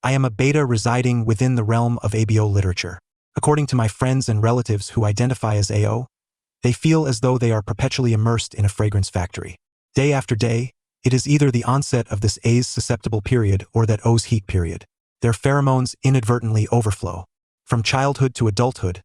I am a beta residing within the realm of ABO literature. According to my friends and relatives who identify as AO, they feel as though they are perpetually immersed in a fragrance factory. Day after day, it is either the onset of this A's susceptible period or that O's heat period. Their pheromones inadvertently overflow. From childhood to adulthood,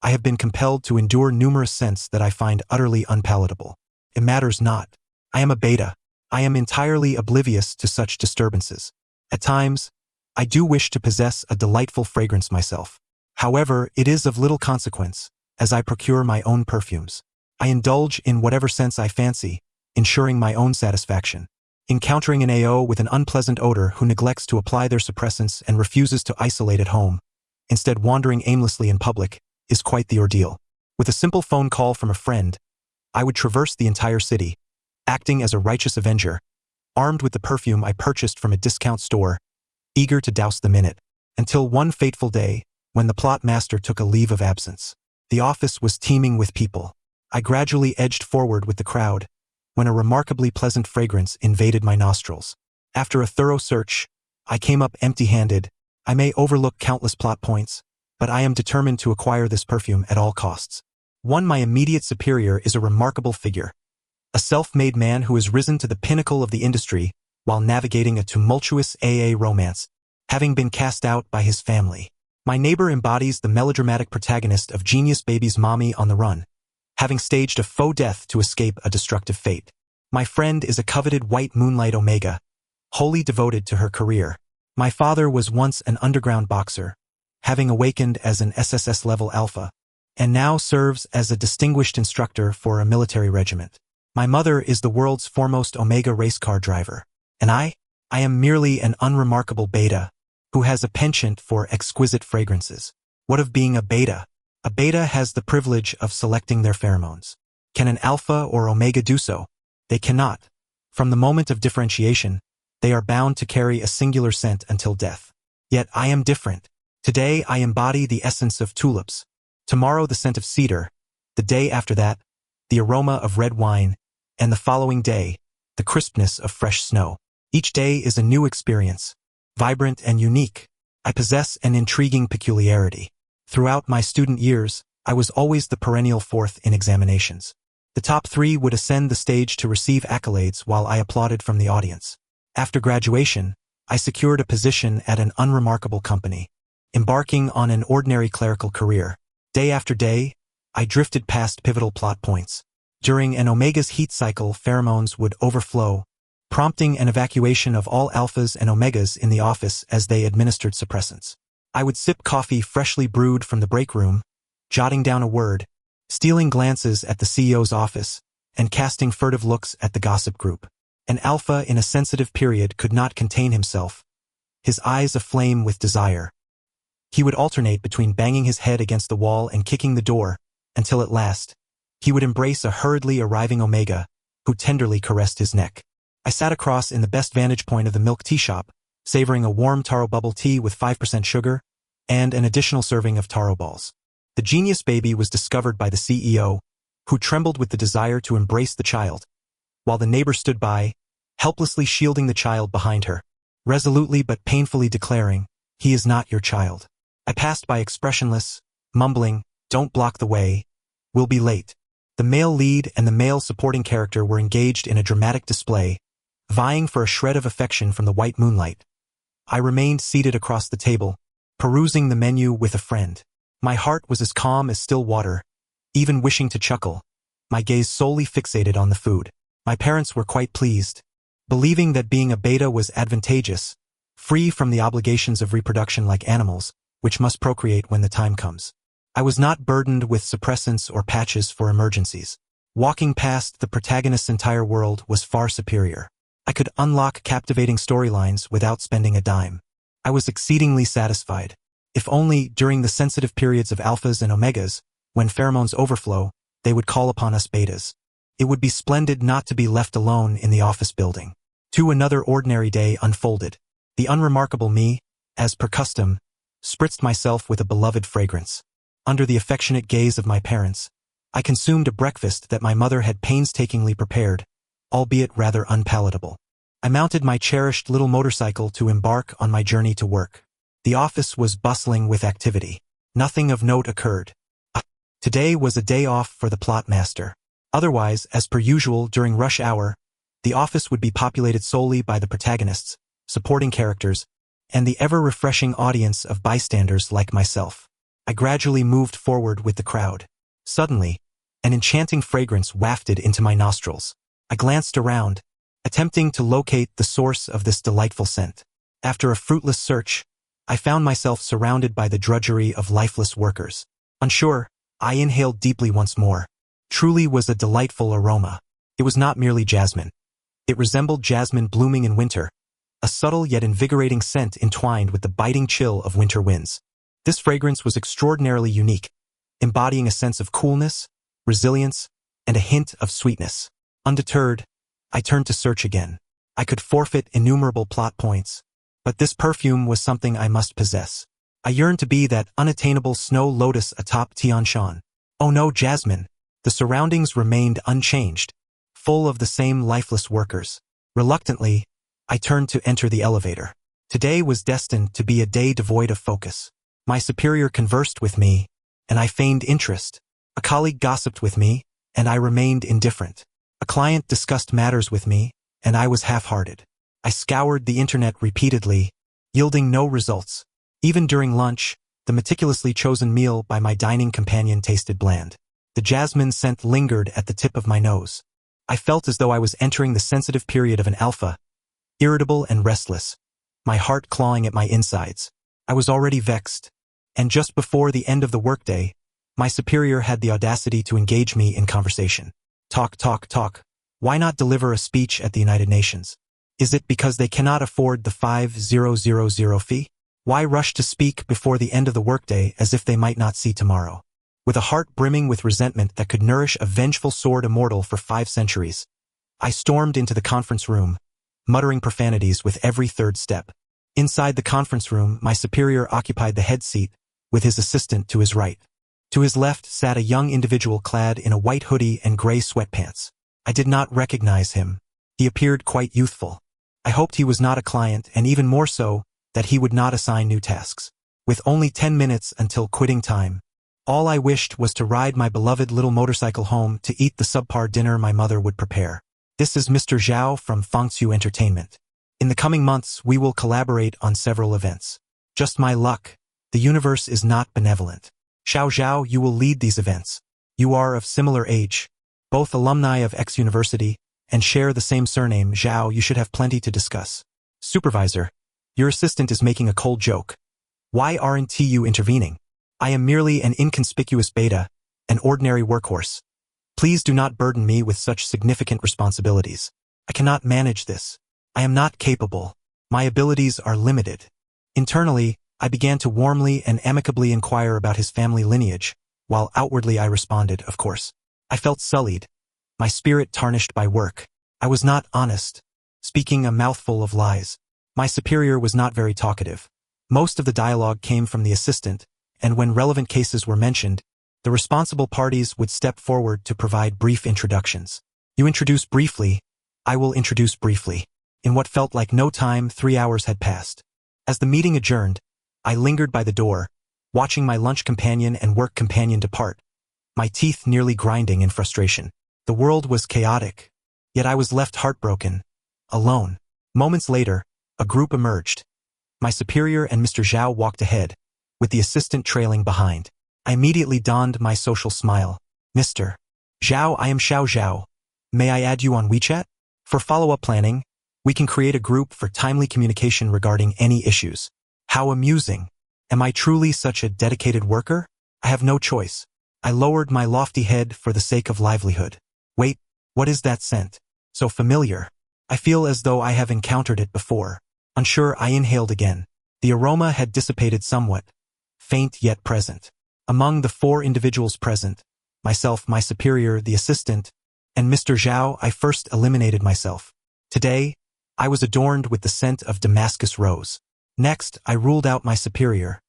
I have been compelled to endure numerous scents that I find utterly unpalatable. It matters not. I am a beta. I am entirely oblivious to such disturbances. At times, I do wish to possess a delightful fragrance myself. However, it is of little consequence, as I procure my own perfumes. I indulge in whatever scents I fancy, ensuring my own satisfaction. Encountering an AO with an unpleasant odor who neglects to apply their suppressants and refuses to isolate at home, instead wandering aimlessly in public, is quite the ordeal. With a simple phone call from a friend, I would traverse the entire city, acting as a righteous avenger, armed with the perfume I purchased from a discount store, eager to douse them in it, until one fateful day, when the plot master took a leave of absence. The office was teeming with people. I gradually edged forward with the crowd, when a remarkably pleasant fragrance invaded my nostrils. After a thorough search, I came up empty-handed. I may overlook countless plot points, but I am determined to acquire this perfume at all costs. My immediate superior is a remarkable figure, a self-made man who has risen to the pinnacle of the industry while navigating a tumultuous AA romance, having been cast out by his family. My neighbor embodies the melodramatic protagonist of Genius Baby's Mommy on the Run, having staged a faux death to escape a destructive fate. My friend is a coveted white moonlight omega, wholly devoted to her career. My father was once an underground boxer, having awakened as an SSS-level alpha, and now serves as a distinguished instructor for a military regiment. My mother is the world's foremost omega race car driver, and I am merely an unremarkable beta, who has a penchant for exquisite fragrances. What of being a beta? A beta has the privilege of selecting their pheromones. Can an alpha or omega do so? They cannot. From the moment of differentiation, they are bound to carry a singular scent until death. Yet I am different. Today I embody the essence of tulips. Tomorrow the scent of cedar. The day after that, the aroma of red wine. And the following day, the crispness of fresh snow. Each day is a new experience. Vibrant and unique. I possess an intriguing peculiarity. Throughout my student years, I was always the perennial fourth in examinations. The top 3 would ascend the stage to receive accolades while I applauded from the audience. After graduation, I secured a position at an unremarkable company, embarking on an ordinary clerical career. Day after day, I drifted past pivotal plot points. During an omega's heat cycle, pheromones would overflow, prompting an evacuation of all alphas and omegas in the office as they administered suppressants. I would sip coffee freshly brewed from the break room, jotting down a word, stealing glances at the CEO's office, and casting furtive looks at the gossip group. An alpha in a sensitive period could not contain himself, his eyes aflame with desire. He would alternate between banging his head against the wall and kicking the door, until at last, he would embrace a hurriedly arriving omega, who tenderly caressed his neck. I sat across in the best vantage point of the milk tea shop, savoring a warm taro bubble tea with 5% sugar and an additional serving of taro balls. The genius baby was discovered by the CEO, who trembled with the desire to embrace the child, while the neighbor stood by, helplessly shielding the child behind her, resolutely but painfully declaring, "He is not your child." I passed by expressionless, mumbling, "Don't block the way, we'll be late." The male lead and the male supporting character were engaged in a dramatic display, vying for a shred of affection from the white moonlight. I remained seated across the table, perusing the menu with a friend. My heart was as calm as still water, even wishing to chuckle, my gaze solely fixated on the food. My parents were quite pleased, believing that being a beta was advantageous, free from the obligations of reproduction like animals, which must procreate when the time comes. I was not burdened with suppressants or patches for emergencies. Walking past the protagonist's entire world was far superior. I could unlock captivating storylines without spending a dime. I was exceedingly satisfied. If only, during the sensitive periods of alphas and omegas, when pheromones overflow, they would call upon us betas. It would be splendid not to be left alone in the office building. Another ordinary day unfolded. The unremarkable me, as per custom, spritzed myself with a beloved fragrance. Under the affectionate gaze of my parents, I consumed a breakfast that my mother had painstakingly prepared, albeit rather unpalatable. I mounted my cherished little motorcycle to embark on my journey to work. The office was bustling with activity. Nothing of note occurred. Today was a day off for the plot master. Otherwise, as per usual during rush hour, the office would be populated solely by the protagonists, supporting characters, and the ever-refreshing audience of bystanders like myself. I gradually moved forward with the crowd. Suddenly, an enchanting fragrance wafted into my nostrils. I glanced around, attempting to locate the source of this delightful scent. After a fruitless search, I found myself surrounded by the drudgery of lifeless workers. Unsure, I inhaled deeply once more. Truly was a delightful aroma. It was not merely jasmine. It resembled jasmine blooming in winter, a subtle yet invigorating scent entwined with the biting chill of winter winds. This fragrance was extraordinarily unique, embodying a sense of coolness, resilience, and a hint of sweetness. Undeterred, I turned to search again. I could forfeit innumerable plot points, but this perfume was something I must possess. I yearned to be that unattainable snow lotus atop Tian Shan. Oh no, jasmine! The surroundings remained unchanged, full of the same lifeless workers. Reluctantly, I turned to enter the elevator. Today was destined to be a day devoid of focus. My superior conversed with me, and I feigned interest. A colleague gossiped with me, and I remained indifferent. A client discussed matters with me, and I was half-hearted. I scoured the internet repeatedly, yielding no results. Even during lunch, the meticulously chosen meal by my dining companion tasted bland. The jasmine scent lingered at the tip of my nose. I felt as though I was entering the sensitive period of an alpha, irritable and restless, my heart clawing at my insides. I was already vexed, and just before the end of the workday, my superior had the audacity to engage me in conversation. Talk, talk, talk. Why not deliver a speech at the United Nations? Is it because they cannot afford the 5,000 fee? Why rush to speak before the end of the workday as if they might not see tomorrow? With a heart brimming with resentment that could nourish a vengeful sword immortal for 5 centuries, I stormed into the conference room, muttering profanities with every third step. Inside the conference room, my superior occupied the head seat, with his assistant to his right. To his left sat a young individual clad in a white hoodie and gray sweatpants. I did not recognize him. He appeared quite youthful. I hoped he was not a client, and even more so, that he would not assign new tasks. With only 10 minutes until quitting time, all I wished was to ride my beloved little motorcycle home to eat the subpar dinner my mother would prepare. This is Mr. Xiao from Fangxiu Entertainment. In the coming months, we will collaborate on several events. Just my luck. The universe is not benevolent. Xiao, you will lead these events. You are of similar age, both alumni of X University, and share the same surname. Xiao, you should have plenty to discuss. Supervisor, your assistant is making a cold joke. Why aren't you intervening? I am merely an inconspicuous beta, an ordinary workhorse. Please do not burden me with such significant responsibilities. I cannot manage this. I am not capable. My abilities are limited. Internally, I began to warmly and amicably inquire about his family lineage, while outwardly I responded, of course. I felt sullied, my spirit tarnished by work. I was not honest, speaking a mouthful of lies. My superior was not very talkative. Most of the dialogue came from the assistant, and when relevant cases were mentioned, the responsible parties would step forward to provide brief introductions. You introduce briefly, I will introduce briefly. In what felt like no time, 3 hours had passed. As the meeting adjourned, I lingered by the door, watching my lunch companion and work companion depart, my teeth nearly grinding in frustration. The world was chaotic, yet I was left heartbroken, alone. Moments later, a group emerged. My superior and Mr. Xiao walked ahead, with the assistant trailing behind. I immediately donned my social smile. Mr. Xiao, I am Xiao. May I add you on WeChat? For follow-up planning, we can create a group for timely communication regarding any issues. How amusing. Am I truly such a dedicated worker? I have no choice. I lowered my lofty head for the sake of livelihood. Wait, what is that scent? So familiar. I feel as though I have encountered it before. Unsure, I inhaled again. The aroma had dissipated somewhat, faint yet present. Among the 4 individuals present, myself, my superior, the assistant, and Mr. Xiao, I first eliminated myself. Today, I was adorned with the scent of Damascus rose. Next, I ruled out my superior.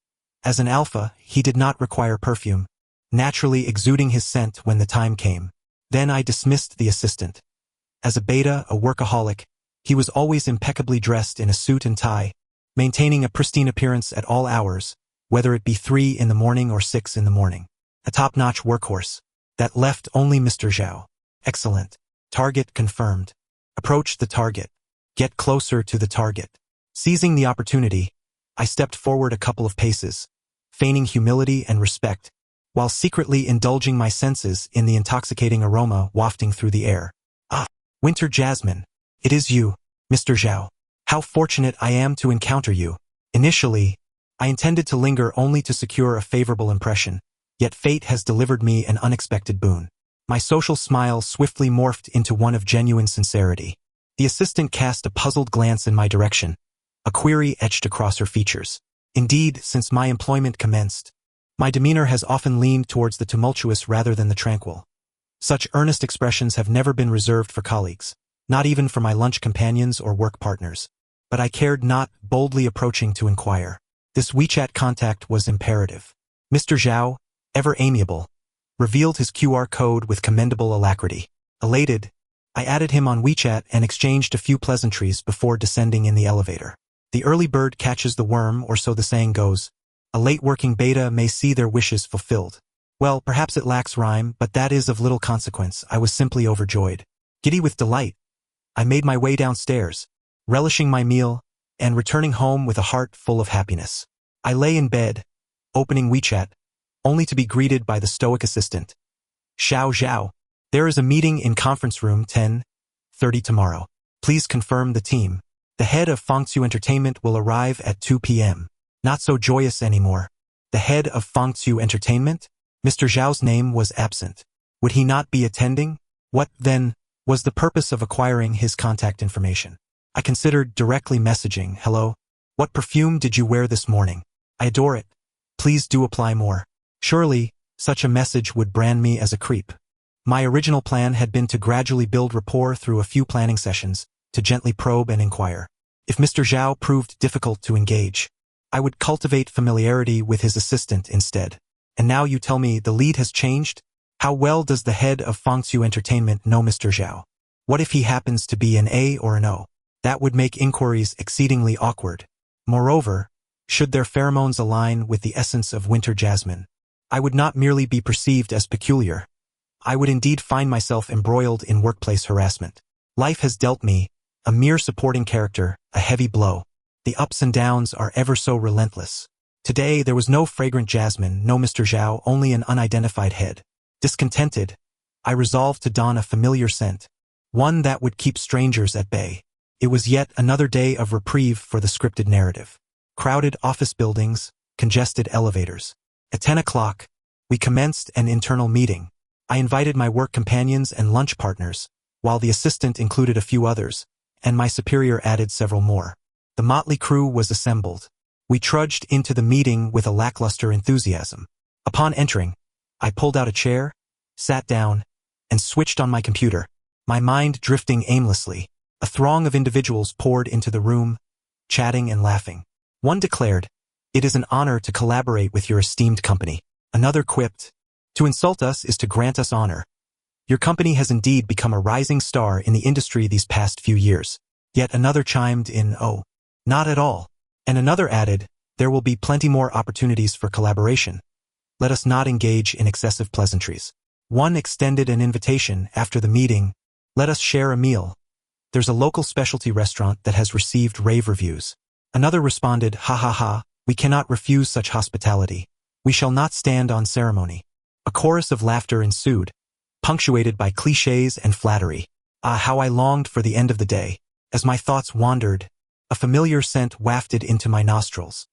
As an alpha, he did not require perfume, naturally exuding his scent when the time came. Then I dismissed the assistant. As a beta, a workaholic, He was always impeccably dressed in a suit and tie, maintaining a pristine appearance at all hours, whether it be 3 in the morning or 6 in the morning. A top-notch workhorse. That left only Mr. Xiao. Excellent. Target confirmed. Approach the target. Get closer to the target. Seizing the opportunity, I stepped forward a couple of paces, feigning humility and respect, while secretly indulging my senses in the intoxicating aroma wafting through the air. Ah, winter jasmine. It is you, Mr. Xiao. How fortunate I am to encounter you. Initially, I intended to linger only to secure a favorable impression, yet fate has delivered me an unexpected boon. My social smile swiftly morphed into one of genuine sincerity. The assistant cast a puzzled glance in my direction, a query etched across her features. Indeed, since my employment commenced, my demeanor has often leaned towards the tumultuous rather than the tranquil. Such earnest expressions have never been reserved for colleagues, not even for my lunch companions or work partners. But I cared not, boldly approaching to inquire. This WeChat contact was imperative. Mr. Xiao, ever amiable, revealed his QR code with commendable alacrity. Elated, I added him on WeChat and exchanged a few pleasantries before descending in the elevator. The early bird catches the worm, or so the saying goes. A late-working beta may see their wishes fulfilled. Well, perhaps it lacks rhyme, but that is of little consequence. I was simply overjoyed. Giddy with delight, I made my way downstairs, relishing my meal, and returning home with a heart full of happiness. I lay in bed, opening WeChat, only to be greeted by the stoic assistant. Xiao, there is a meeting in conference room 10:30 tomorrow. Please confirm the team. The head of Fangxiu Entertainment will arrive at 2 p.m. Not so joyous anymore. The head of Fangxiu Entertainment? Mr. Xiao's name was absent. Would he not be attending? What, then, was the purpose of acquiring his contact information? I considered directly messaging. Hello? What perfume did you wear this morning? I adore it. Please do apply more. Surely, such a message would brand me as a creep. My original plan had been to gradually build rapport through a few planning sessions, to gently probe and inquire. If Mr. Xiao proved difficult to engage, I would cultivate familiarity with his assistant instead. And now you tell me the lead has changed? How well does the head of Fangxiu Entertainment know Mr. Xiao? What if he happens to be an A or an O? That would make inquiries exceedingly awkward. Moreover, should their pheromones align with the essence of winter jasmine, I would not merely be perceived as peculiar. I would indeed find myself embroiled in workplace harassment. Life has dealt me, a mere supporting character, a heavy blow. The ups and downs are ever so relentless. Today there was no fragrant jasmine, no Mr. Xiao, only an unidentified head. Discontented, I resolved to don a familiar scent, one that would keep strangers at bay. It was yet another day of reprieve for the scripted narrative. Crowded office buildings, congested elevators. At 10 o'clock, we commenced an internal meeting. I invited my work companions and lunch partners, while the assistant included a few others, and my superior added several more. The motley crew was assembled. We trudged into the meeting with a lackluster enthusiasm. Upon entering, I pulled out a chair, sat down, and switched on my computer, my mind drifting aimlessly. A throng of individuals poured into the room, chatting and laughing. One declared, "It is an honor to collaborate with your esteemed company." Another quipped, "To insult us is to grant us honor. Your company has indeed become a rising star in the industry these past few years." Yet another chimed in, "Oh, not at all." And another added, "There will be plenty more opportunities for collaboration. Let us not engage in excessive pleasantries." One extended an invitation after the meeting, "Let us share a meal. There's a local specialty restaurant that has received rave reviews." Another responded, "Ha ha ha, we cannot refuse such hospitality. We shall not stand on ceremony." A chorus of laughter ensued, punctuated by clichés and flattery. Ah, how I longed for the end of the day. As my thoughts wandered, a familiar scent wafted into my nostrils.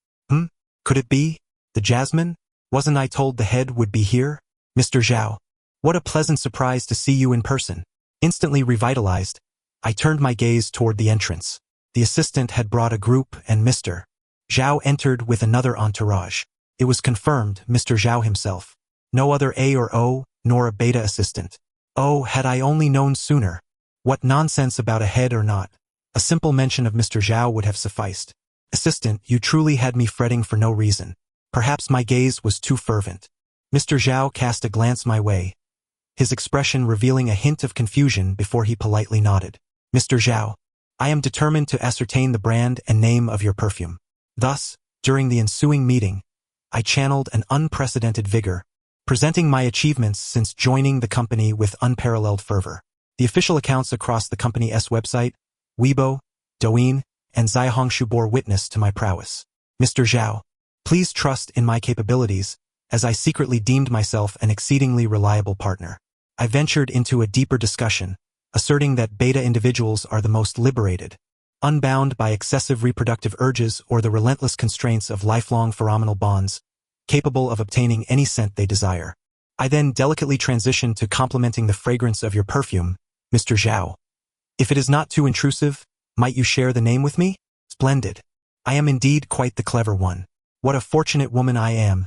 Could it be? The jasmine? Wasn't I told the head would be here? Mr. Xiao, what a pleasant surprise to see you in person. Instantly revitalized, I turned my gaze toward the entrance. The assistant had brought a group and Mr. Xiao entered with another entourage. It was confirmed, Mr. Xiao himself. No other A or O, nor a beta assistant. Oh, had I only known sooner. What nonsense about a head or not. A simple mention of Mr. Xiao would have sufficed. Assistant, you truly had me fretting for no reason. Perhaps my gaze was too fervent. Mr. Xiao cast a glance my way, his expression revealing a hint of confusion before he politely nodded. Mr. Xiao, I am determined to ascertain the brand and name of your perfume. Thus, during the ensuing meeting, I channeled an unprecedented vigor, presenting my achievements since joining the company with unparalleled fervor. The official accounts across the company's website, Weibo, Douyin, and Xiaohongshu bore witness to my prowess. Mr. Xiao, please trust in my capabilities, as I secretly deemed myself an exceedingly reliable partner. I ventured into a deeper discussion, asserting that beta individuals are the most liberated, unbound by excessive reproductive urges or the relentless constraints of lifelong pheromonal bonds, capable of obtaining any scent they desire. I then delicately transitioned to complimenting the fragrance of your perfume, Mr. Xiao. If it is not too intrusive, might you share the name with me? Splendid. I am indeed quite the clever one. What a fortunate woman I am,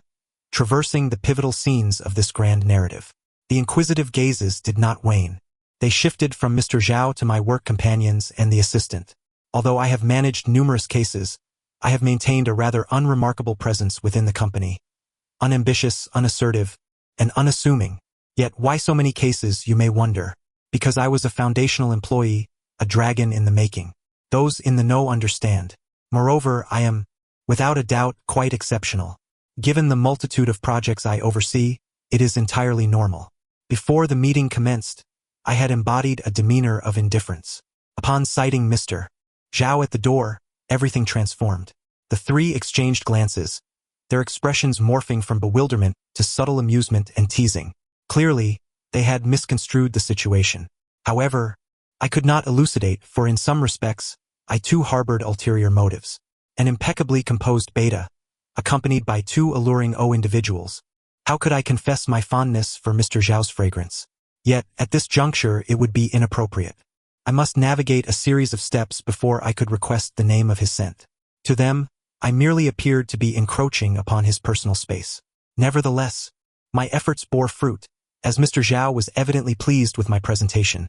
traversing the pivotal scenes of this grand narrative. The inquisitive gazes did not wane. They shifted from Mr. Xiao to my work companions and the assistant. Although I have managed numerous cases, I have maintained a rather unremarkable presence within the company. Unambitious, unassertive, and unassuming. Yet why so many cases, you may wonder? Because I was a foundational employee, a dragon in the making. Those in the know understand. Moreover, I am, without a doubt, quite exceptional. Given the multitude of projects I oversee, it is entirely normal. Before the meeting commenced, I had embodied a demeanor of indifference. Upon sighting Mr. Xiao at the door, everything transformed. The three exchanged glances, their expressions morphing from bewilderment to subtle amusement and teasing. Clearly, they had misconstrued the situation. However, I could not elucidate, for in some respects, I too harbored ulterior motives. An impeccably composed beta, accompanied by two alluring O individuals. How could I confess my fondness for Mr. Xiao's fragrance? Yet, at this juncture, it would be inappropriate. I must navigate a series of steps before I could request the name of his scent. To them, I merely appeared to be encroaching upon his personal space. Nevertheless, my efforts bore fruit, as Mr. Xiao was evidently pleased with my presentation.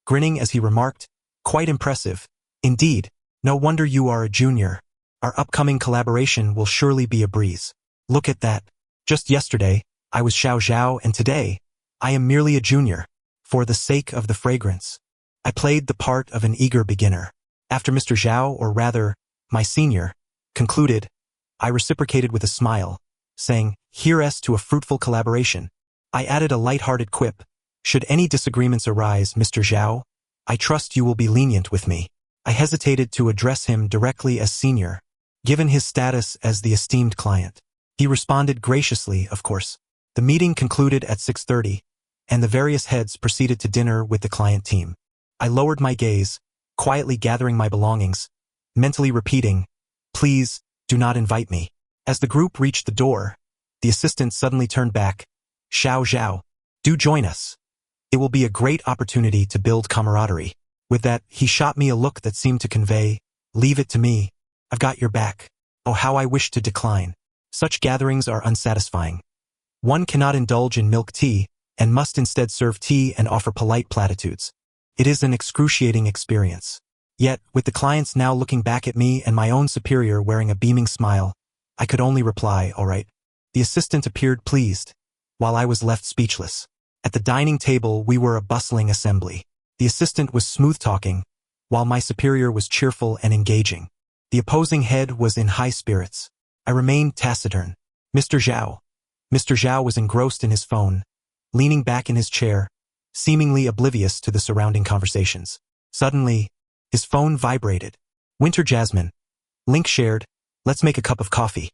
Grinning as he remarked, "Quite impressive. Indeed, no wonder you are a junior. Our upcoming collaboration will surely be a breeze. Look at that. Just yesterday, I was Xiao Xiao, and today, I am merely a junior. For the sake of the fragrance, I played the part of an eager beginner." After Mr. Xiao, or rather, my senior, concluded, I reciprocated with a smile, saying, "Here's to a fruitful collaboration." I added a light-hearted quip, "Should any disagreements arise, Mr. Xiao, I trust you will be lenient with me." I hesitated to address him directly as senior, given his status as the esteemed client. He responded graciously, of course. The meeting concluded at 6:30, and the various heads proceeded to dinner with the client team. I lowered my gaze, quietly gathering my belongings, mentally repeating, "Please, do not invite me." As the group reached the door, the assistant suddenly turned back. "Xiao Xiao, do join us. It will be a great opportunity to build camaraderie." With that, he shot me a look that seemed to convey, "Leave it to me. I've got your back." Oh, how I wished to decline. Such gatherings are unsatisfying. One cannot indulge in milk tea, and must instead serve tea and offer polite platitudes. It is an excruciating experience. Yet, with the clients now looking back at me and my own superior wearing a beaming smile, I could only reply, "All right." The assistant appeared pleased, while I was left speechless. At the dining table, we were a bustling assembly. The assistant was smooth-talking, while my superior was cheerful and engaging. The opposing head was in high spirits. I remained taciturn. Mr. Xiao was engrossed in his phone, leaning back in his chair, seemingly oblivious to the surrounding conversations. Suddenly, his phone vibrated. "Winter Jasmine. Link shared. Let's make a cup of coffee."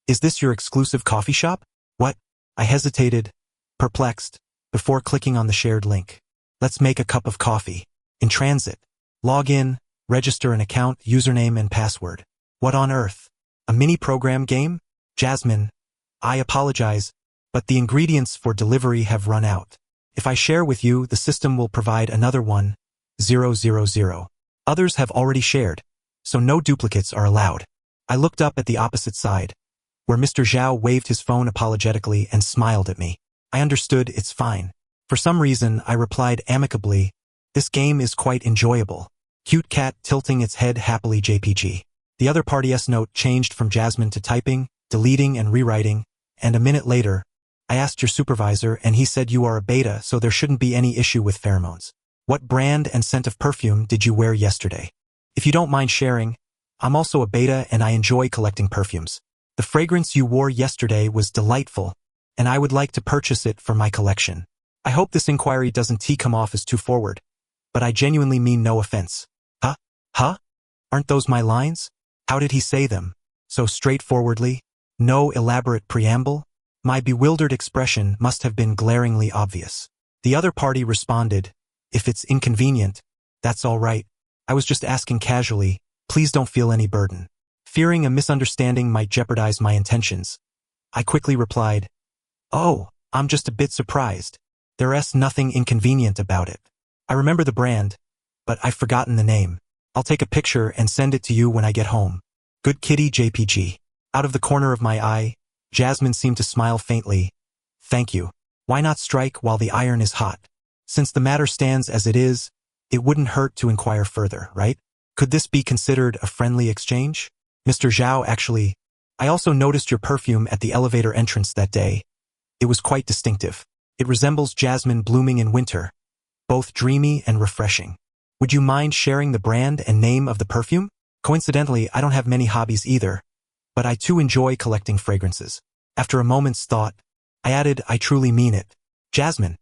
"Is this your exclusive coffee shop?" "What?" I hesitated, perplexed, before clicking on the shared link. "Let's make a cup of coffee. In transit. Log in, register an account, username and password." What on earth? A mini-program game? "Jasmine, I apologize, but the ingredients for delivery have run out. If I share with you, the system will provide another one, 000. Others have already shared, so no duplicates are allowed." I looked up at the opposite side, where Mr. Xiao waved his phone apologetically and smiled at me. I understood, "It's fine." For some reason, I replied amicably, "This game is quite enjoyable." Cute cat tilting its head happily JPG. The other party's note changed from Jasmine to typing, deleting and rewriting, and a minute later, "I asked your supervisor and he said you are a beta, so there shouldn't be any issue with pheromones. What brand and scent of perfume did you wear yesterday?" If you don't mind sharing, I'm also a beta and I enjoy collecting perfumes. The fragrance you wore yesterday was delightful, and I would like to purchase it for my collection. I hope this inquiry doesn't come off as too forward, but I genuinely mean no offense. Huh? Huh? Aren't those my lines? How did he say them? So straightforwardly? No elaborate preamble? My bewildered expression must have been glaringly obvious. The other party responded, if it's inconvenient, that's all right. I was just asking casually, please don't feel any burden. Fearing a misunderstanding might jeopardize my intentions, I quickly replied, oh, I'm just a bit surprised. There's nothing inconvenient about it. I remember the brand, but I've forgotten the name. I'll take a picture and send it to you when I get home. Good kitty JPG. Out of the corner of my eye, Jasmine seemed to smile faintly. Thank you. Why not strike while the iron is hot? Since the matter stands as it is, it wouldn't hurt to inquire further, right? Could this be considered a friendly exchange? Mr. Xiao, actually, I also noticed your perfume at the elevator entrance that day. It was quite distinctive. It resembles jasmine blooming in winter, both dreamy and refreshing. Would you mind sharing the brand and name of the perfume? Coincidentally, I don't have many hobbies either, but I too enjoy collecting fragrances. After a moment's thought, I added, I truly mean it. Jasmine,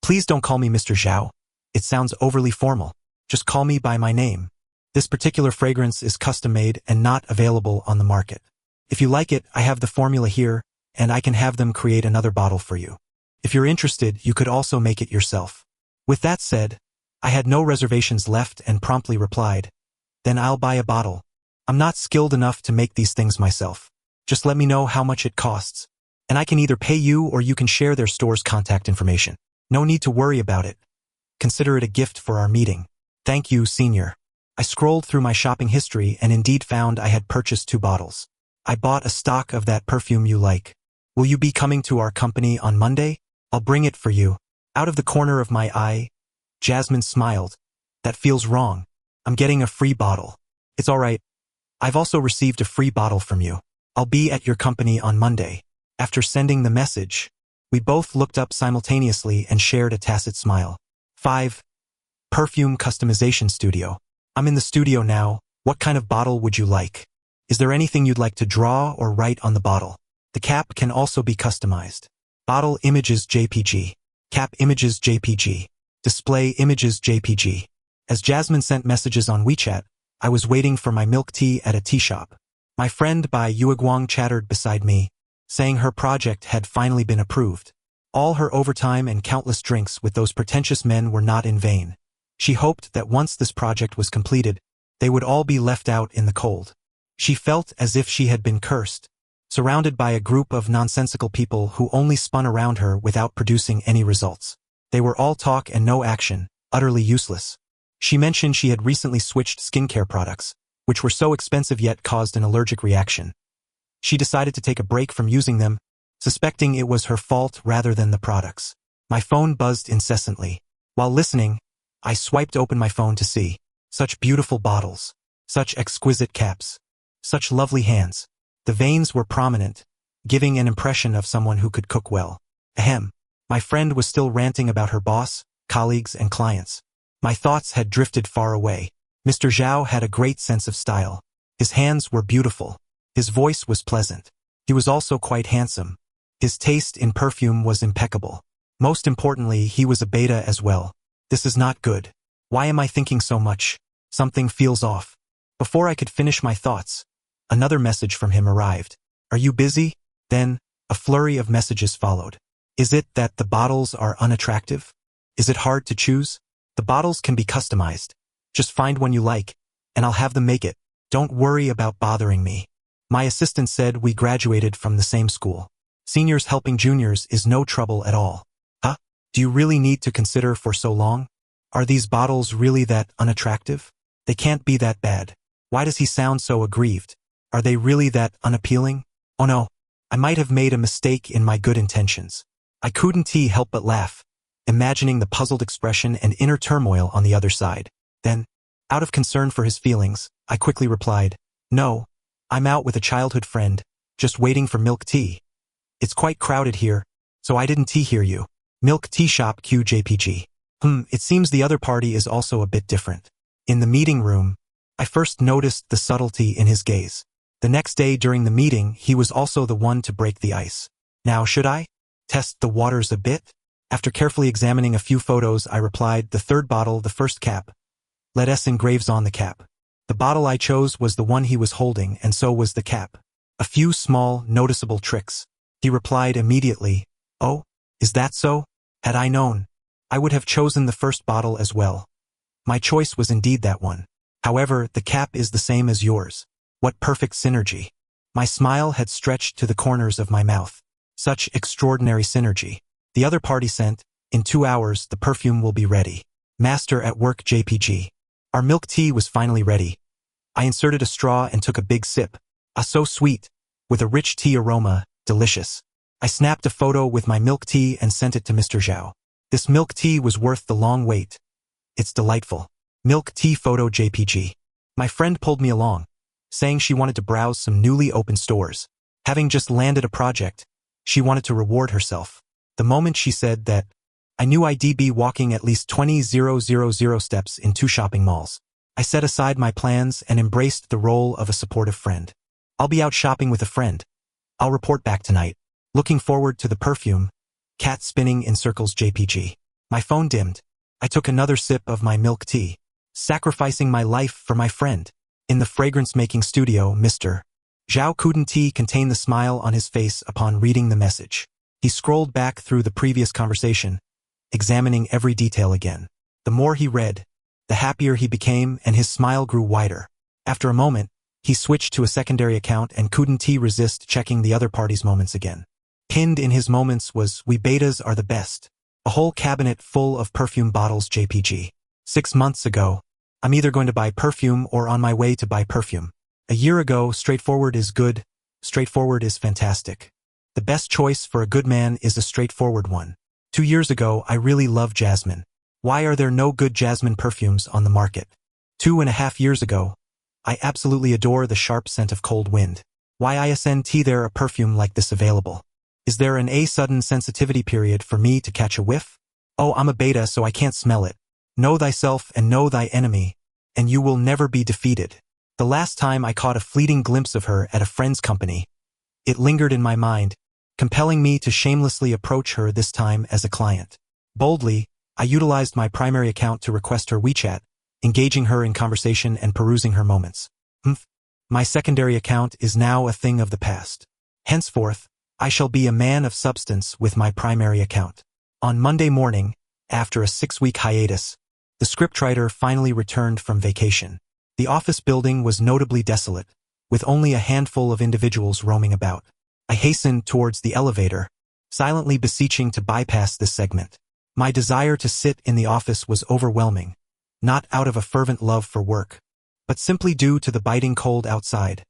please don't call me Mr. Xiao. It sounds overly formal. Just call me by my name. This particular fragrance is custom-made and not available on the market. If you like it, I have the formula here, and I can have them create another bottle for you. If you're interested, you could also make it yourself. With that said, I had no reservations left and promptly replied, then I'll buy a bottle. I'm not skilled enough to make these things myself. Just let me know how much it costs, and I can either pay you or you can share their store's contact information. No need to worry about it. Consider it a gift for our meeting. Thank you, senior. I scrolled through my shopping history and indeed found I had purchased 2 bottles. I bought a stock of that perfume you like. Will you be coming to our company on Monday? I'll bring it for you. Out of the corner of my eye, Jasmine smiled. That feels wrong. I'm getting a free bottle. It's all right. I've also received a free bottle from you. I'll be at your company on Monday. After sending the message, we both looked up simultaneously and shared a tacit smile. 5. Perfume Customization Studio. I'm in the studio now. What kind of bottle would you like? Is there anything you'd like to draw or write on the bottle? The cap can also be customized. Bottle images JPG. Cap images JPG. Display images JPG. As Jasmine sent messages on WeChat, I was waiting for my milk tea at a tea shop. My friend Bai Yueguang chattered beside me, saying her project had finally been approved. All her overtime and countless drinks with those pretentious men were not in vain. She hoped that once this project was completed, they would all be left out in the cold. She felt as if she had been cursed, surrounded by a group of nonsensical people who only spun around her without producing any results. They were all talk and no action, utterly useless. She mentioned she had recently switched skincare products, which were so expensive yet caused an allergic reaction. She decided to take a break from using them, suspecting it was her fault rather than the products. My phone buzzed incessantly. While listening, I swiped open my phone to see such beautiful bottles, such exquisite caps, such lovely hands. The veins were prominent, giving an impression of someone who could cook well. Ahem. My friend was still ranting about her boss, colleagues, and clients. My thoughts had drifted far away. Mr. Xiao had a great sense of style. His hands were beautiful. His voice was pleasant. He was also quite handsome. His taste in perfume was impeccable. Most importantly, he was a beta as well. This is not good. Why am I thinking so much? Something feels off. Before I could finish my thoughts, another message from him arrived. Are you busy? Then, a flurry of messages followed. Is it that the bottles are unattractive? Is it hard to choose? The bottles can be customized. Just find one you like, and I'll have them make it. Don't worry about bothering me. My assistant said we graduated from the same school. Seniors helping juniors is no trouble at all. Huh? Do you really need to consider for so long? Are these bottles really that unattractive? They can't be that bad. Why does he sound so aggrieved? Are they really that unappealing? Oh no, I might have made a mistake in my good intentions. I couldn't help but laugh, imagining the puzzled expression and inner turmoil on the other side. Then, out of concern for his feelings, I quickly replied, no, I'm out with a childhood friend, just waiting for milk tea. It's quite crowded here, so I didn't hear you. Milk tea shop QJPG. It seems the other party is also a bit different. In the meeting room, I first noticed the subtlety in his gaze. The next day during the meeting, he was also the one to break the ice. Now should I test the waters a bit? After carefully examining a few photos, I replied, the third bottle, the first cap. Let S engraves on the cap. The bottle I chose was the one he was holding, and so was the cap. A few small, noticeable tricks. He replied immediately, oh, is that so? Had I known, I would have chosen the first bottle as well. My choice was indeed that one. However, the cap is the same as yours. What perfect synergy. My smile had stretched to the corners of my mouth. Such extraordinary synergy. The other party sent, in 2 hours the perfume will be ready. Master at work JPG. Our milk tea was finally ready. I inserted a straw and took a big sip. Ah, so sweet, with a rich tea aroma, delicious. I snapped a photo with my milk tea and sent it to Mr. Xiao. This milk tea was worth the long wait. It's delightful. Milk tea photo JPG. My friend pulled me along, saying she wanted to browse some newly opened stores. Having just landed a project, she wanted to reward herself. The moment she said that, I knew I'd be walking at least 20,000 steps in 2 shopping malls. I set aside my plans and embraced the role of a supportive friend. I'll be out shopping with a friend. I'll report back tonight. Looking forward to the perfume. Cat spinning in circles JPG. My phone dimmed. I took another sip of my milk tea. Sacrificing my life for my friend. In the fragrance-making studio, Mr. Xiao couldn't contain the smile on his face upon reading the message. He scrolled back through the previous conversation, examining every detail again. The more he read, the happier he became, and his smile grew wider. After a moment, he switched to a secondary account and couldn't resist checking the other party's moments again. Pinned in his moments was, we betas are the best. A whole cabinet full of perfume bottles JPG. 6 months ago, I'm either going to buy perfume or on my way to buy perfume. A year ago, straightforward is good, straightforward is fantastic. The best choice for a good man is a straightforward one. 2 years ago, I really love jasmine. Why are there no good jasmine perfumes on the market? 2.5 years ago, I absolutely adore the sharp scent of cold wind. Why isn't there a perfume like this available? Is there a sudden sensitivity period for me to catch a whiff? Oh, I'm a beta so I can't smell it. Know thyself and know thy enemy, and you will never be defeated. The last time I caught a fleeting glimpse of her at a friend's company, it lingered in my mind, compelling me to shamelessly approach her this time as a client. Boldly, I utilized my primary account to request her WeChat, engaging her in conversation and perusing her moments. My secondary account is now a thing of the past. Henceforth, I shall be a man of substance with my primary account. On Monday morning, after a 6-week hiatus, the scriptwriter finally returned from vacation. The office building was notably desolate, with only a handful of individuals roaming about. I hastened towards the elevator, silently beseeching to bypass this segment. My desire to sit in the office was overwhelming, not out of a fervent love for work, but simply due to the biting cold outside,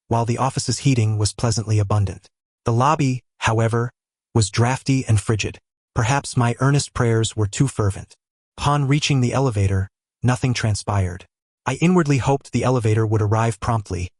while the office's heating was pleasantly abundant. The lobby, however, was drafty and frigid. Perhaps my earnest prayers were too fervent. Upon reaching the elevator, nothing transpired. I inwardly hoped the elevator would arrive promptly,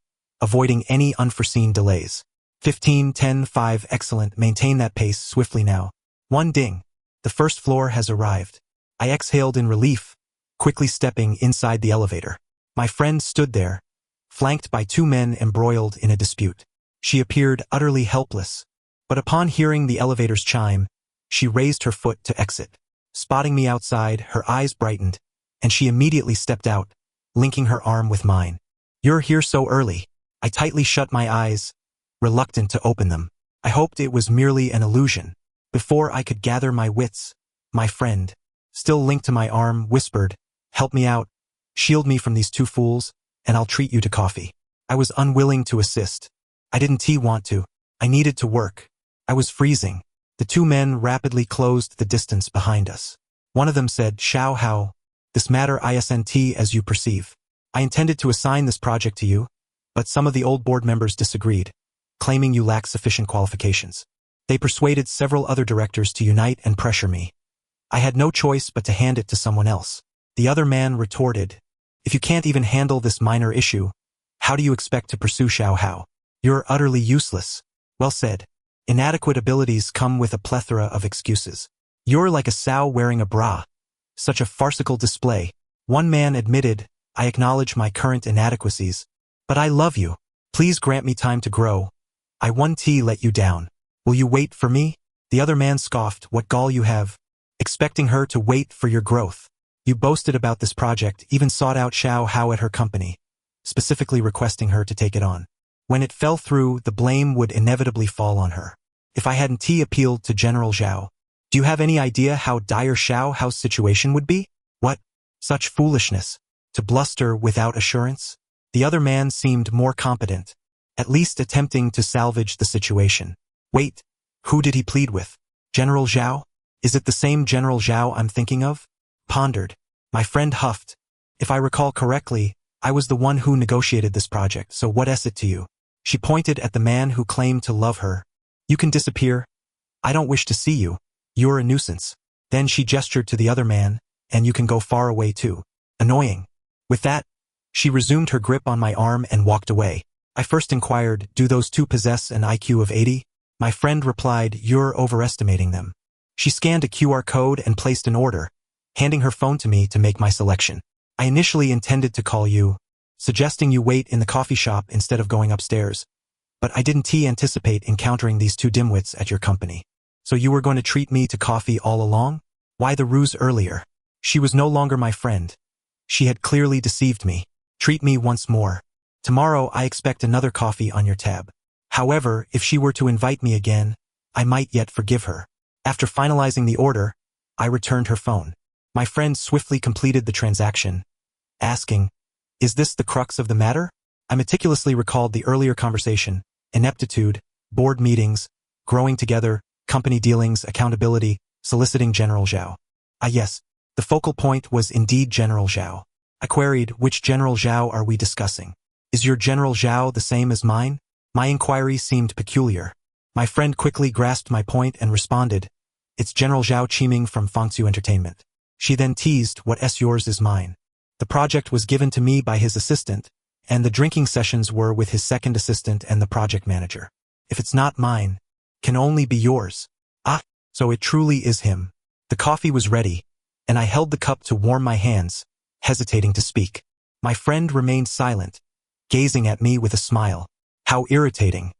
avoiding any unforeseen delays. 15, 10, 5, excellent, maintain that pace swiftly now. 1 ding. The first floor has arrived. I exhaled in relief, quickly stepping inside the elevator. My friend stood there, flanked by 2 men embroiled in a dispute. She appeared utterly helpless, but upon hearing the elevator's chime, she raised her foot to exit. Spotting me outside, her eyes brightened, and she immediately stepped out, linking her arm with mine. You're here so early. I tightly shut my eyes, reluctant to open them. I hoped it was merely an illusion. Before I could gather my wits, my friend, still linked to my arm, whispered, help me out, shield me from these 2 fools, and I'll treat you to coffee. I was unwilling to assist. I didn't want to. I needed to work. I was freezing. The 2 men rapidly closed the distance behind us. One of them said, Xiao how, this matter isn't as you perceive. I intended to assign this project to you, but some of the old board members disagreed, claiming you lack sufficient qualifications. They persuaded several other directors to unite and pressure me. I had no choice but to hand it to someone else. The other man retorted, if you can't even handle this minor issue, how do you expect to pursue Xiao Hao? You're utterly useless. Well said. Inadequate abilities come with a plethora of excuses. You're like a sow wearing a bra. Such a farcical display. One man admitted, I acknowledge my current inadequacies. But I love you. Please grant me time to grow. I won't let you down. Will you wait for me? The other man scoffed, what gall you have. Expecting her to wait for your growth. You boasted about this project, even sought out Xiao at her company, specifically requesting her to take it on. When it fell through, the blame would inevitably fall on her. If I hadn't appealed to General Xiao. Do you have any idea how dire Xiao's situation would be? What? Such foolishness. To bluster without assurance? The other man seemed more competent, at least attempting to salvage the situation. Wait, who did he plead with? General Xiao? Is it the same General Xiao I'm thinking of? Pondered. My friend huffed. If I recall correctly, I was the one who negotiated this project, so what is it to you? She pointed at the man who claimed to love her. You can disappear. I don't wish to see you. You're a nuisance. Then she gestured to the other man, and you can go far away too. Annoying. With that, she resumed her grip on my arm and walked away. I first inquired, do those two possess an IQ of 80? My friend replied, you're overestimating them. She scanned a QR code and placed an order, handing her phone to me to make my selection. I initially intended to call you, suggesting you wait in the coffee shop instead of going upstairs. But I didn't anticipate encountering these two dimwits at your company. So you were going to treat me to coffee all along? Why the ruse earlier? She was no longer my friend. She had clearly deceived me. Treat me once more. Tomorrow I expect another coffee on your tab. However, if she were to invite me again, I might yet forgive her. After finalizing the order, I returned her phone. My friend swiftly completed the transaction, asking, is this the crux of the matter? I meticulously recalled the earlier conversation, ineptitude, board meetings, growing together, company dealings, accountability, soliciting General Xiao. Ah yes, the focal point was indeed General Xiao. I queried, which General Xiao are we discussing? Is your General Xiao the same as mine? My inquiry seemed peculiar. My friend quickly grasped my point and responded, it's General Xiao Qiming from Fangzhou Entertainment. She then teased, what yours is mine. The project was given to me by his assistant, and the drinking sessions were with his second assistant and the project manager. If it's not mine, can only be yours. Ah, so it truly is him. The coffee was ready, and I held the cup to warm my hands, hesitating to speak. My friend remained silent, gazing at me with a smile. How irritating.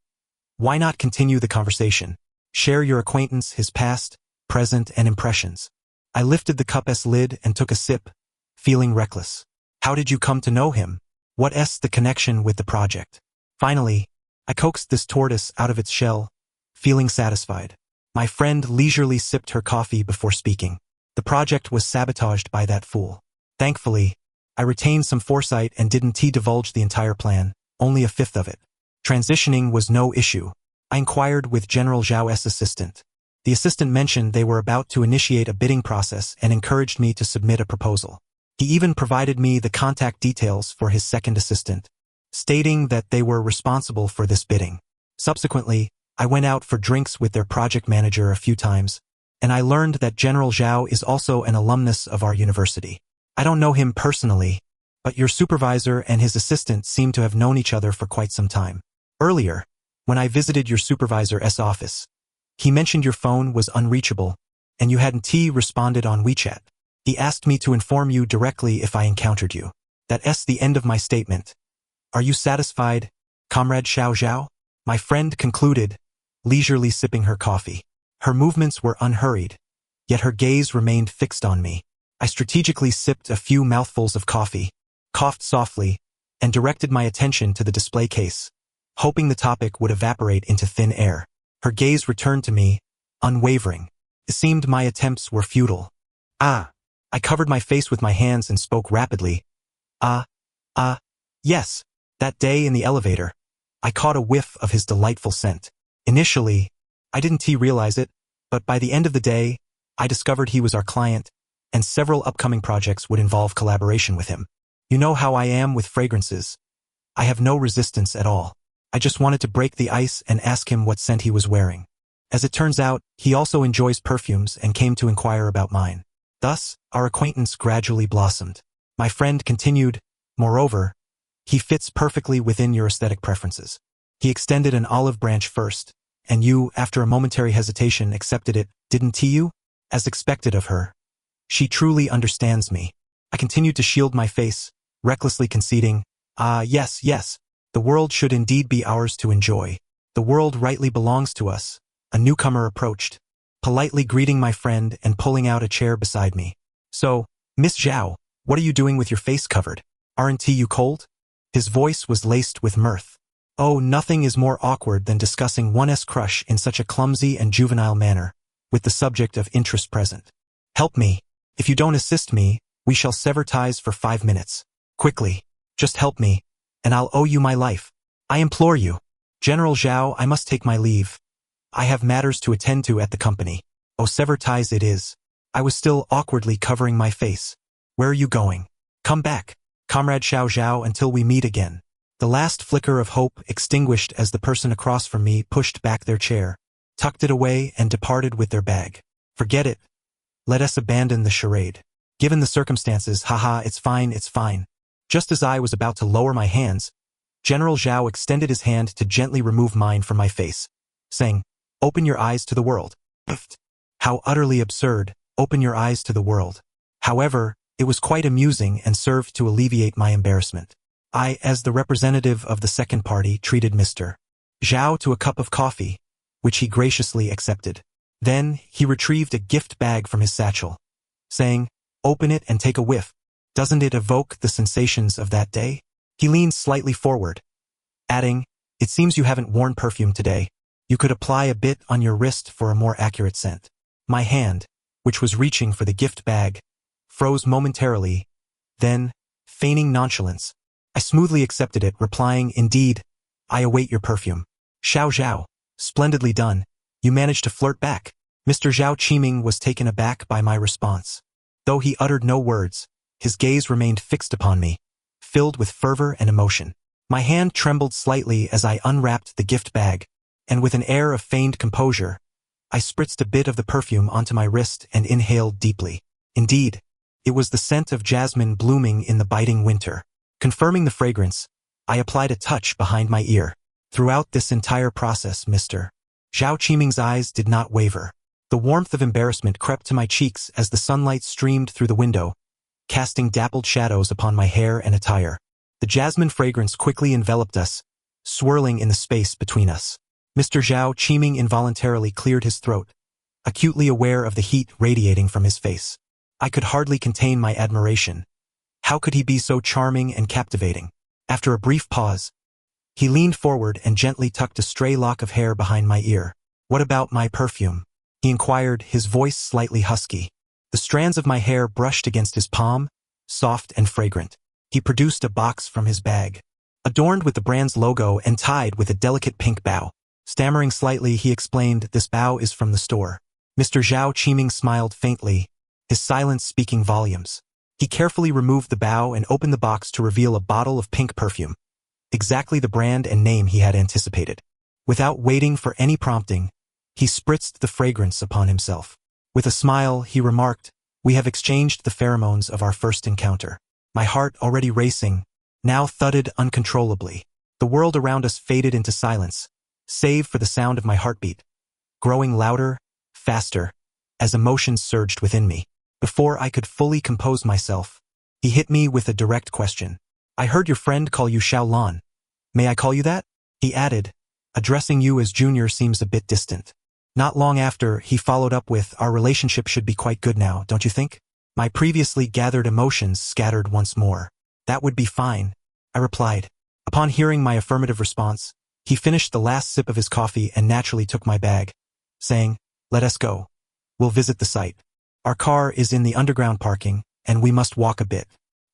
Why not continue the conversation? Share your acquaintance, his past, present, and impressions. I lifted the cup's lid and took a sip, feeling reckless. How did you come to know him? What's the connection with the project? Finally, I coaxed this tortoise out of its shell, feeling satisfied. My friend leisurely sipped her coffee before speaking. The project was sabotaged by that fool. Thankfully, I retained some foresight and didn't divulge the entire plan, only a fifth of it. Transitioning was no issue. I inquired with General Xiao's assistant. The assistant mentioned they were about to initiate a bidding process and encouraged me to submit a proposal. He even provided me the contact details for his second assistant, stating that they were responsible for this bidding. Subsequently, I went out for drinks with their project manager a few times, and I learned that General Xiao is also an alumnus of our university. I don't know him personally, but your supervisor and his assistant seem to have known each other for quite some time. Earlier, when I visited your supervisor's office, he mentioned your phone was unreachable, and you hadn't responded on WeChat. He asked me to inform you directly if I encountered you. That's the end of my statement. Are you satisfied, Comrade Xiao? My friend concluded, leisurely sipping her coffee. Her movements were unhurried, yet her gaze remained fixed on me. I strategically sipped a few mouthfuls of coffee, coughed softly, and directed my attention to the display case, hoping the topic would evaporate into thin air. Her gaze returned to me, unwavering. It seemed my attempts were futile. I covered my face with my hands and spoke rapidly. Yes. That day in the elevator, I caught a whiff of his delightful scent. Initially, I didn't realize it, but by the end of the day, I discovered he was our client, and several upcoming projects would involve collaboration with him. You know how I am with fragrances. I have no resistance at all. I just wanted to break the ice and ask him what scent he was wearing. As it turns out, he also enjoys perfumes and came to inquire about mine. Thus, our acquaintance gradually blossomed. My friend continued, moreover, he fits perfectly within your aesthetic preferences. He extended an olive branch first, and you, after a momentary hesitation, accepted it, didn't you? As expected of her. She truly understands me. I continued to shield my face, recklessly conceding, yes, yes. The world should indeed be ours to enjoy. The world rightly belongs to us. A newcomer approached, politely greeting my friend and pulling out a chair beside me. So, Miss Xiao, what are you doing with your face covered? Aren't you cold? His voice was laced with mirth. Oh, nothing is more awkward than discussing one's crush in such a clumsy and juvenile manner, with the subject of interest present. Help me. If you don't assist me, we shall sever ties for 5 minutes. Quickly. Just help me, and I'll owe you my life. I implore you. General Xiao, I must take my leave. I have matters to attend to at the company. Oh, sever ties it is. I was still awkwardly covering my face. Where are you going? Come back, Comrade Xiao Xiao, until we meet again. The last flicker of hope extinguished as the person across from me pushed back their chair, tucked it away, and departed with their bag. Forget it. Let us abandon the charade. Given the circumstances, haha, it's fine, it's fine. Just as I was about to lower my hands, General Xiao extended his hand to gently remove mine from my face, saying, Open your eyes to the world. How utterly absurd, open your eyes to the world. However, it was quite amusing and served to alleviate my embarrassment. I, as the representative of the second party, treated Mr. Xiao to a cup of coffee, which he graciously accepted. Then, he retrieved a gift bag from his satchel, saying, Open it and take a whiff. Doesn't it evoke the sensations of that day? He leaned slightly forward, adding, It seems you haven't worn perfume today. You could apply a bit on your wrist for a more accurate scent. My hand, which was reaching for the gift bag, froze momentarily. Then, feigning nonchalance, I smoothly accepted it, replying, Indeed, I await your perfume. Xiao Xiao, splendidly done. You managed to flirt back. Mr. Zhao Qiming was taken aback by my response. Though he uttered no words, his gaze remained fixed upon me, filled with fervor and emotion. My hand trembled slightly as I unwrapped the gift bag, and with an air of feigned composure, I spritzed a bit of the perfume onto my wrist and inhaled deeply. Indeed, it was the scent of jasmine blooming in the biting winter. Confirming the fragrance, I applied a touch behind my ear. Throughout this entire process, Mr. Zhao Qiming's eyes did not waver. The warmth of embarrassment crept to my cheeks as the sunlight streamed through the window, casting dappled shadows upon my hair and attire. The jasmine fragrance quickly enveloped us, swirling in the space between us. Mr. Zhao Qiming involuntarily cleared his throat, acutely aware of the heat radiating from his face. I could hardly contain my admiration. How could he be so charming and captivating? After a brief pause, he leaned forward and gently tucked a stray lock of hair behind my ear. What about my perfume? He inquired, his voice slightly husky. The strands of my hair brushed against his palm, soft and fragrant. He produced a box from his bag, adorned with the brand's logo and tied with a delicate pink bow. Stammering slightly, he explained, This bow is from the store. Mr. Zhao Qiming smiled faintly, his silence speaking volumes. He carefully removed the bow and opened the box to reveal a bottle of pink perfume, exactly the brand and name he had anticipated. Without waiting for any prompting, he spritzed the fragrance upon himself. With a smile, he remarked, We have exchanged the pheromones of our first encounter. My heart, already racing, now thudded uncontrollably. The world around us faded into silence, save for the sound of my heartbeat, growing louder, faster, as emotions surged within me. Before I could fully compose myself, he hit me with a direct question. I heard your friend call you Xiao Lan. May I call you that? He added, addressing you as junior seems a bit distant. Not long after, he followed up with, Our relationship should be quite good now, don't you think? My previously gathered emotions scattered once more. That would be fine, I replied. Upon hearing my affirmative response, he finished the last sip of his coffee and naturally took my bag, saying, Let us go. We'll visit the site. Our car is in the underground parking, and we must walk a bit.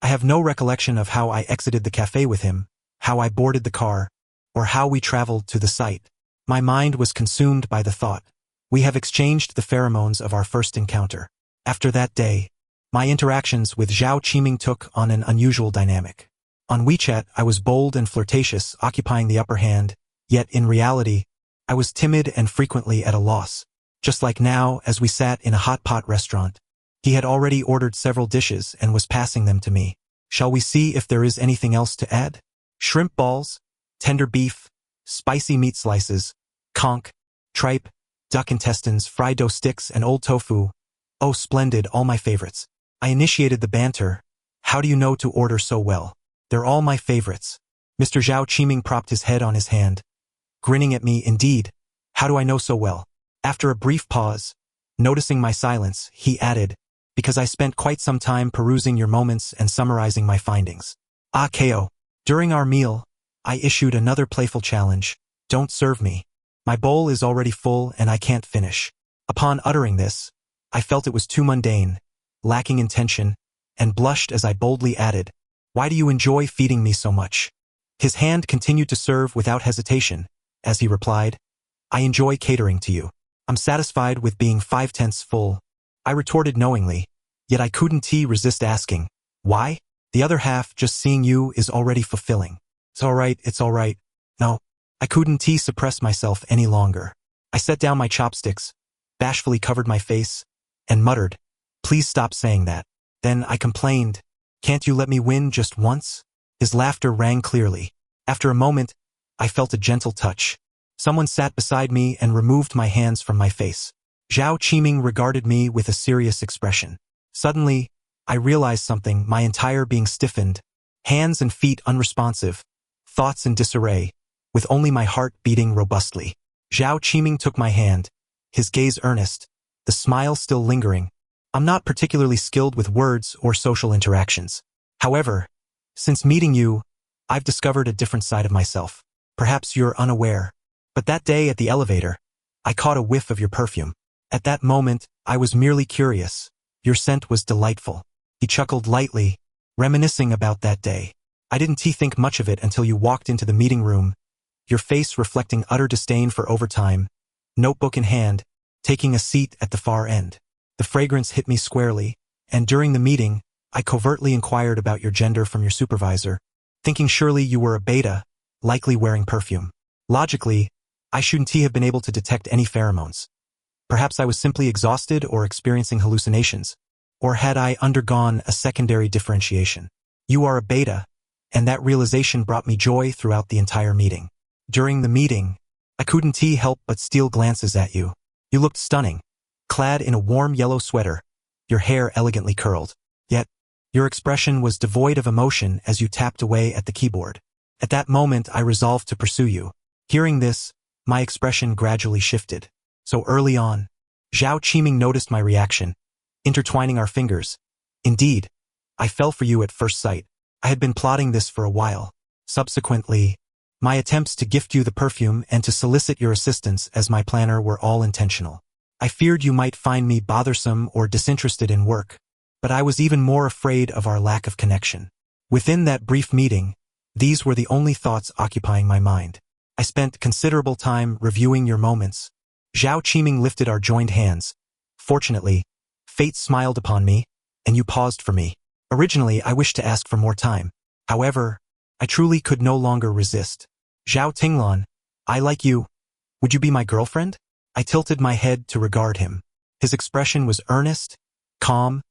I have no recollection of how I exited the cafe with him, how I boarded the car, or how we traveled to the site. My mind was consumed by the thought. We have exchanged the pheromones of our first encounter. After that day, my interactions with Zhao Qiming took on an unusual dynamic. On WeChat, I was bold and flirtatious, occupying the upper hand, yet in reality, I was timid and frequently at a loss. Just like now, as we sat in a hot pot restaurant, he had already ordered several dishes and was passing them to me. Shall we see if there is anything else to add? Shrimp balls, tender beef, spicy meat slices, conch, tripe, duck intestines, fried dough sticks, and old tofu. Oh, splendid, all my favorites. I initiated the banter. How do you know to order so well? They're all my favorites. Mr. Xiao Qiming propped his head on his hand, grinning at me. Indeed. How do I know so well? After a brief pause, noticing my silence, he added, because I spent quite some time perusing your moments and summarizing my findings. Ah, Ko. During our meal, I issued another playful challenge. Don't serve me. My bowl is already full and I can't finish. Upon uttering this, I felt it was too mundane, lacking intention, and blushed as I boldly added, why do you enjoy feeding me so much? His hand continued to serve without hesitation, as he replied, I enjoy catering to you. I'm satisfied with being 5/10 full. I retorted knowingly, yet I couldn't resist asking, why? The other half, just seeing you is already fulfilling. It's all right. No, I couldn't suppress myself any longer. I set down my chopsticks, bashfully covered my face, and muttered, please stop saying that. Then I complained, can't you let me win just once? His laughter rang clearly. After a moment, I felt a gentle touch. Someone sat beside me and removed my hands from my face. Xiao Qiming regarded me with a serious expression. Suddenly, I realized something, my entire being stiffened, hands and feet unresponsive, thoughts in disarray, with only my heart beating robustly. Xiao Qiming took my hand, his gaze earnest, the smile still lingering. I'm not particularly skilled with words or social interactions. However, since meeting you, I've discovered a different side of myself. Perhaps you're unaware. But that day at the elevator, I caught a whiff of your perfume. At that moment, I was merely curious. Your scent was delightful. He chuckled lightly, reminiscing about that day. I didn't think much of it until you walked into the meeting room, your face reflecting utter disdain for overtime, notebook in hand, taking a seat at the far end. The fragrance hit me squarely, and during the meeting, I covertly inquired about your gender from your supervisor, thinking surely you were a beta, likely wearing perfume. Logically, I shouldn't have been able to detect any pheromones. Perhaps I was simply exhausted or experiencing hallucinations. Or had I undergone a secondary differentiation? You are a beta, and that realization brought me joy throughout the entire meeting. During the meeting, I couldn't help but steal glances at you. You looked stunning, clad in a warm yellow sweater, your hair elegantly curled. Yet, your expression was devoid of emotion as you tapped away at the keyboard. At that moment, I resolved to pursue you. Hearing this, my expression gradually shifted. So early on, Xiao Qiming noticed my reaction, intertwining our fingers. Indeed, I fell for you at first sight. I had been plotting this for a while. Subsequently, my attempts to gift you the perfume and to solicit your assistance as my planner were all intentional. I feared you might find me bothersome or disinterested in work, but I was even more afraid of our lack of connection. Within that brief meeting, these were the only thoughts occupying my mind. I spent considerable time reviewing your moments. Xiao Qiming lifted our joined hands. Fortunately, fate smiled upon me, and you paused for me. Originally, I wished to ask for more time. However, I truly could no longer resist. Xiao Tinglan, I like you. Would you be my girlfriend? I tilted my head to regard him. His expression was earnest, calm,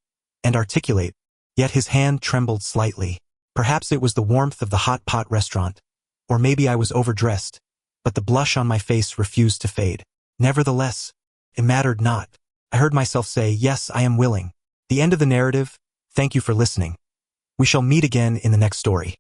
and articulate, yet his hand trembled slightly. Perhaps it was the warmth of the hot pot restaurant, or maybe I was overdressed, but the blush on my face refused to fade. Nevertheless, it mattered not. I heard myself say, yes, I am willing. The end of the narrative. Thank you for listening. We shall meet again in the next story.